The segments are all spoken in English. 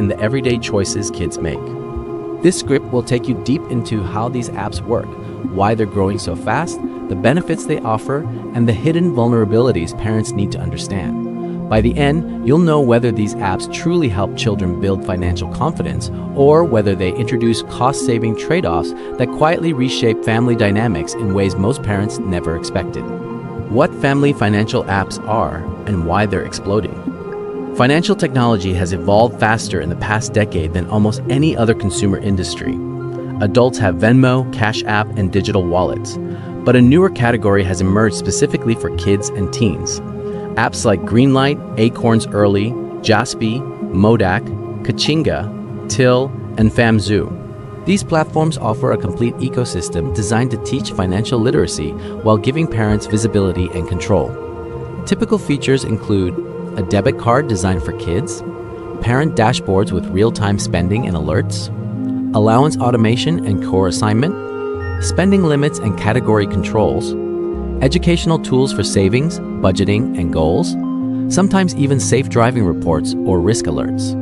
in the everyday choices kids make. This script will take you deep into how these apps work, why they're growing so fast, the benefits they offer, and the hidden vulnerabilities parents need to understand. By the end, you'll know whether these apps truly help children build financial confidence or whether they introduce cost-saving trade-offs that quietly reshape family dynamics in ways most parents never expected. What family financial apps are and why they're exploding. Financial technology has evolved faster in the past decade than almost any other consumer industry. Adults have Venmo, Cash App, and digital wallets. But a newer category has emerged specifically for kids and teens. Apps like Greenlight, Acorns Early, Jaspi, Modak, Kachinga, Till, and FamZoo. These platforms offer a complete ecosystem designed to teach financial literacy while giving parents visibility and control. Typical features include a debit card designed for kids, parent dashboards with real-time spending and alerts, allowance automation and core assignment, spending limits and category controls, educational tools for savings, budgeting, and goals, sometimes even safe driving reports or risk alerts.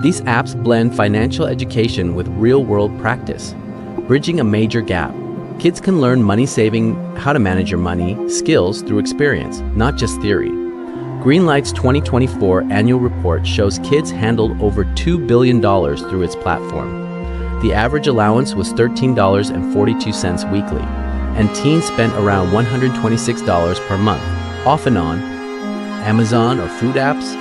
These apps blend financial education with real-world practice, bridging a major gap. Kids can learn money saving, how to manage your money, skills through experience, not just theory. Greenlight's 2024 annual report shows kids handled over $2 billion through its platform. The average allowance was $13.42 weekly, and teens spent around $126 per month, off and on. Amazon or food apps?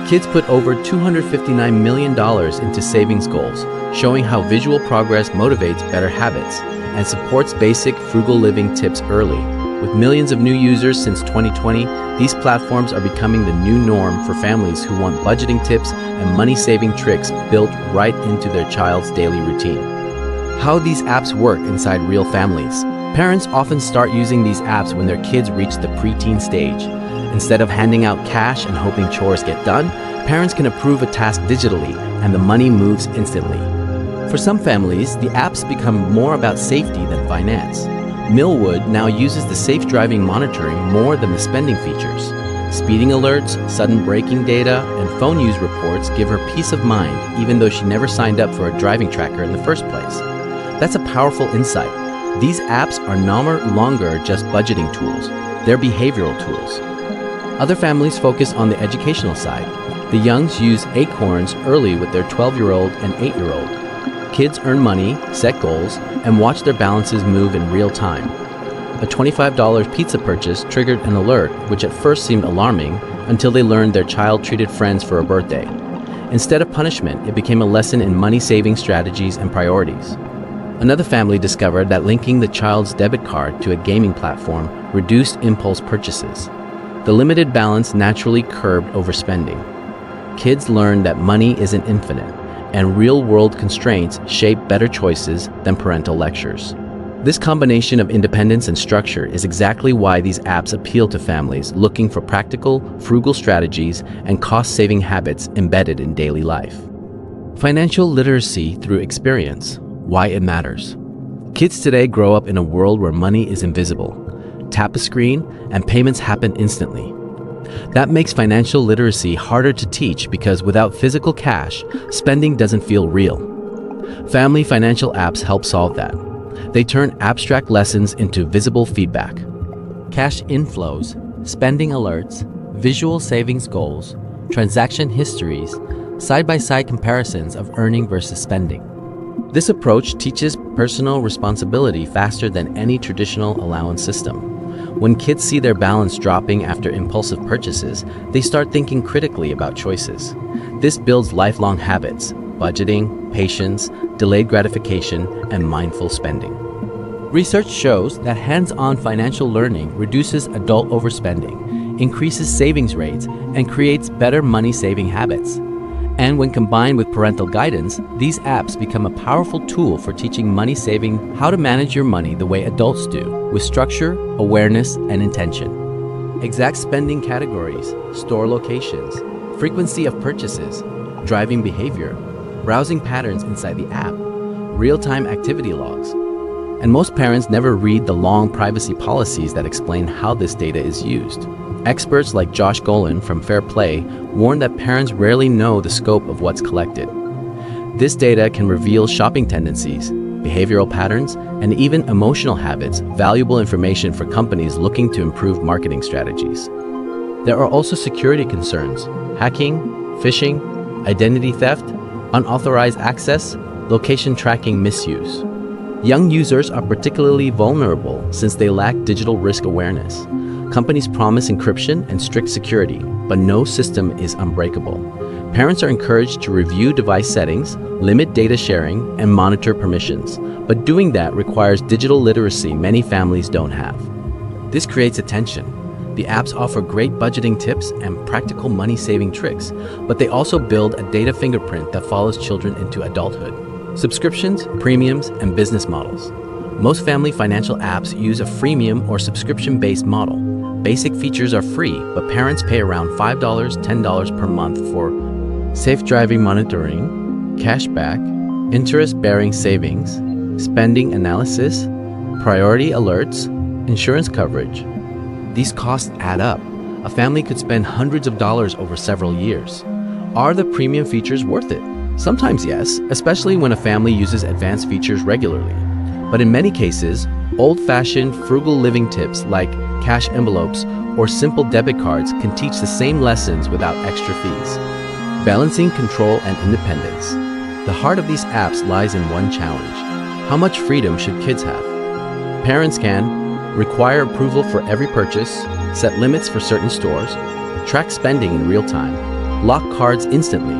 Kids put over $259 million into savings goals, showing how visual progress motivates better habits and supports basic frugal living tips early. With millions of new users since 2020, these platforms are becoming the new norm for families who want budgeting tips and money-saving tricks built right into their child's daily routine. How these apps work inside real families. Parents often start using these apps when their kids reach the preteen stage. Instead of handing out cash and hoping chores get done, parents can approve a task digitally and the money moves instantly. For some families, the apps become more about safety than finance. Millwood now uses the safe driving monitoring more than the spending features. Speeding alerts, sudden braking data, and phone use reports give her peace of mind even though she never signed up for a driving tracker in the first place. That's a powerful insight. These apps are no longer just budgeting tools, they're behavioral tools. Other families focus on the educational side. The Youngs use Acorns Early with their 12-year-old and 8-year-old. Kids earn money, set goals, and watch their balances move in real time. A $25 pizza purchase triggered an alert, which at first seemed alarming until they learned their child treated friends for a birthday. Instead of punishment, it became a lesson in money-saving strategies and priorities. Another family discovered that linking the child's debit card to a gaming platform reduced impulse purchases. The limited balance naturally curbed overspending. Kids learned that money isn't infinite, and real-world constraints shape better choices than parental lectures. This combination of independence and structure is exactly why these apps appeal to families looking for practical, frugal strategies and cost-saving habits embedded in daily life. Financial literacy through experience. Why it matters. Kids today grow up in a world where money is invisible. Tap a screen and payments happen instantly. That makes financial literacy harder to teach because without physical cash, spending doesn't feel real. Family financial apps help solve that. They turn abstract lessons into visible feedback. Cash inflows, spending alerts, visual savings goals, transaction histories, side-by-side comparisons of earning versus spending. This approach teaches personal responsibility faster than any traditional allowance system. When kids see their balance dropping after impulsive purchases, they start thinking critically about choices. This builds lifelong habits: budgeting, patience, delayed gratification, and mindful spending. Research shows that hands-on financial learning reduces adult overspending, increases savings rates, and creates better money-saving habits. And when combined with parental guidance, these apps become a powerful tool for teaching money saving, how to manage your money the way adults do, with structure, awareness, and intention. Exact spending categories, store locations, frequency of purchases, driving behavior, browsing patterns inside the app, real-time activity logs. And most parents never read the long privacy policies that explain how this data is used. Experts like Josh Golan from Fair Play warn that parents rarely know the scope of what's collected. This data can reveal shopping tendencies, behavioral patterns, and even emotional habits, valuable information for companies looking to improve marketing strategies. There are also security concerns: hacking, phishing, identity theft, unauthorized access, location tracking misuse. Young users are particularly vulnerable since they lack digital risk awareness. Companies promise encryption and strict security, but no system is unbreakable. Parents are encouraged to review device settings, limit data sharing, and monitor permissions, but doing that requires digital literacy many families don't have. This creates a tension. The apps offer great budgeting tips and practical money-saving tricks, but they also build a data fingerprint that follows children into adulthood. Subscriptions, premiums, and business models. Most family financial apps use a freemium or subscription-based model. Basic features are free, but parents pay around $5, $10 per month for safe driving monitoring, cashback, interest-bearing savings, spending analysis, priority alerts, insurance coverage. These costs add up. A family could spend hundreds of dollars over several years. Are the premium features worth it? Sometimes yes, especially when a family uses advanced features regularly. But in many cases, old-fashioned frugal living tips like cash envelopes or simple debit cards can teach the same lessons without extra fees. Balancing control and independence. The heart of these apps lies in one challenge: how much freedom should kids have? Parents can require approval for every purchase, set limits for certain stores, track spending in real time, lock cards instantly.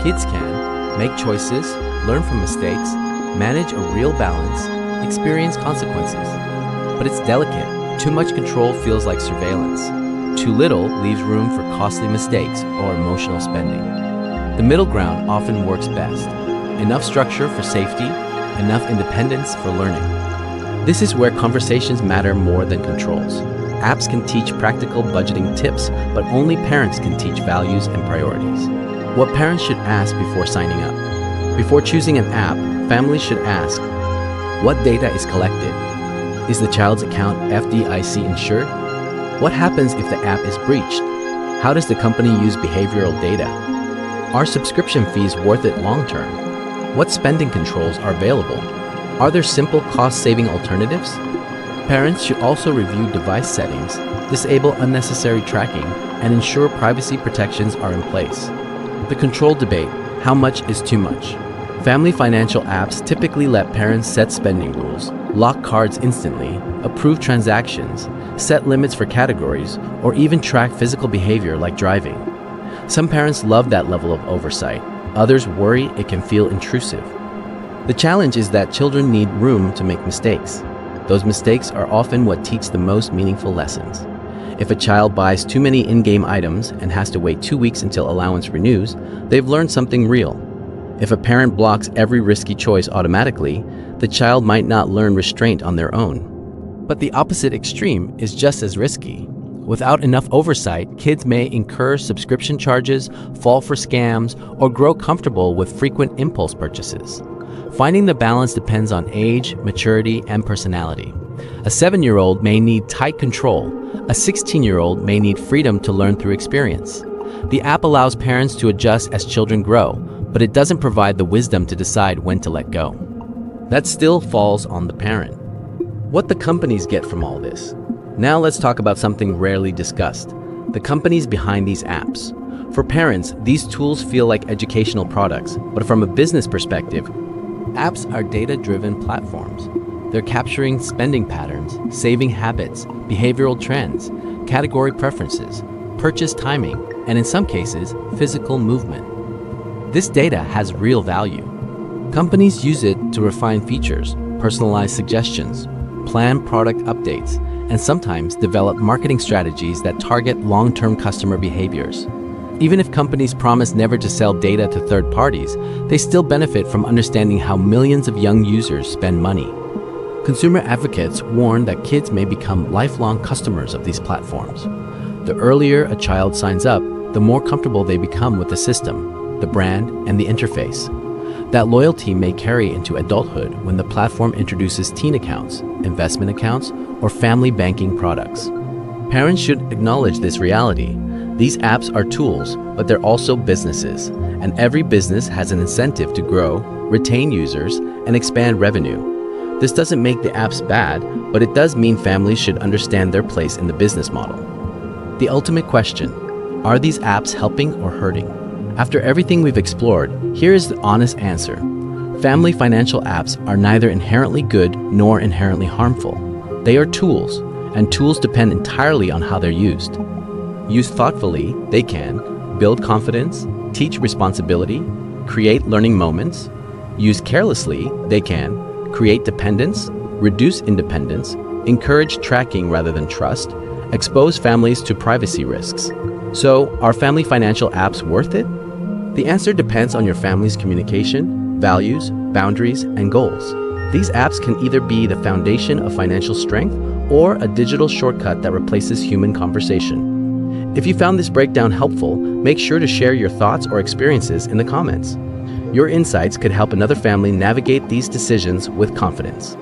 Kids can make choices, learn from mistakes, manage a real balance, experience consequences. But it's delicate. Too much control feels like surveillance. Too little leaves room for costly mistakes or emotional spending. The middle ground often works best. Enough structure for safety, enough independence for learning. This is where conversations matter more than controls. Apps can teach practical budgeting tips, but only parents can teach values and priorities. What parents should ask before signing up. Before choosing an app, families should ask, what data is collected? Is the child's account FDIC insured? What happens if the app is breached? How does the company use behavioral data? Are subscription fees worth it long term? What spending controls are available? Are there simple cost-saving alternatives? Parents should also review device settings, disable unnecessary tracking, and ensure privacy protections are in place. The control debate: how much is too much? Family financial apps typically let parents set spending rules, lock cards instantly, approve transactions, set limits for categories, or even track physical behavior like driving. Some parents love that level of oversight. Others worry it can feel intrusive. The challenge is that children need room to make mistakes. Those mistakes are often what teach the most meaningful lessons. If a child buys too many in-game items and has to wait 2 weeks until allowance renews, they've learned something real. If a parent blocks every risky choice automatically, the child might not learn restraint on their own. But the opposite extreme is just as risky. Without enough oversight, kids may incur subscription charges, fall for scams, or grow comfortable with frequent impulse purchases. Finding the balance depends on age, maturity, and personality. A 7-year-old may need tight control. A 16-year-old may need freedom to learn through experience. The app allows parents to adjust as children grow, but it doesn't provide the wisdom to decide when to let go. That still falls on the parent. What the companies get from all this? Now let's talk about something rarely discussed: the companies behind these apps. For parents, these tools feel like educational products, but from a business perspective, apps are data-driven platforms. They're capturing spending patterns, saving habits, behavioral trends, category preferences, purchase timing, and in some cases, physical movement. This data has real value. Companies use it to refine features, personalize suggestions, plan product updates, and sometimes develop marketing strategies that target long-term customer behaviors. Even if companies promise never to sell data to third parties, they still benefit from understanding how millions of young users spend money. Consumer advocates warn that kids may become lifelong customers of these platforms. The earlier a child signs up, the more comfortable they become with the system, the brand, and the interface. That loyalty may carry into adulthood when the platform introduces teen accounts, investment accounts, or family banking products. Parents should acknowledge this reality. These apps are tools, but they're also businesses, and every business has an incentive to grow, retain users, and expand revenue. This doesn't make the apps bad, but it does mean families should understand their place in the business model. The ultimate question: are these apps helping or hurting? After everything we've explored, here is the honest answer. Family financial apps are neither inherently good nor inherently harmful. They are tools, and tools depend entirely on how they're used. Used thoughtfully, they can build confidence, teach responsibility, create learning moments. Used carelessly, they can create dependence, reduce independence, encourage tracking rather than trust, expose families to privacy risks. So, are family financial apps worth it? The answer depends on your family's communication, values, boundaries, and goals. These apps can either be the foundation of financial strength or a digital shortcut that replaces human conversation. If you found this breakdown helpful, make sure to share your thoughts or experiences in the comments. Your insights could help another family navigate these decisions with confidence.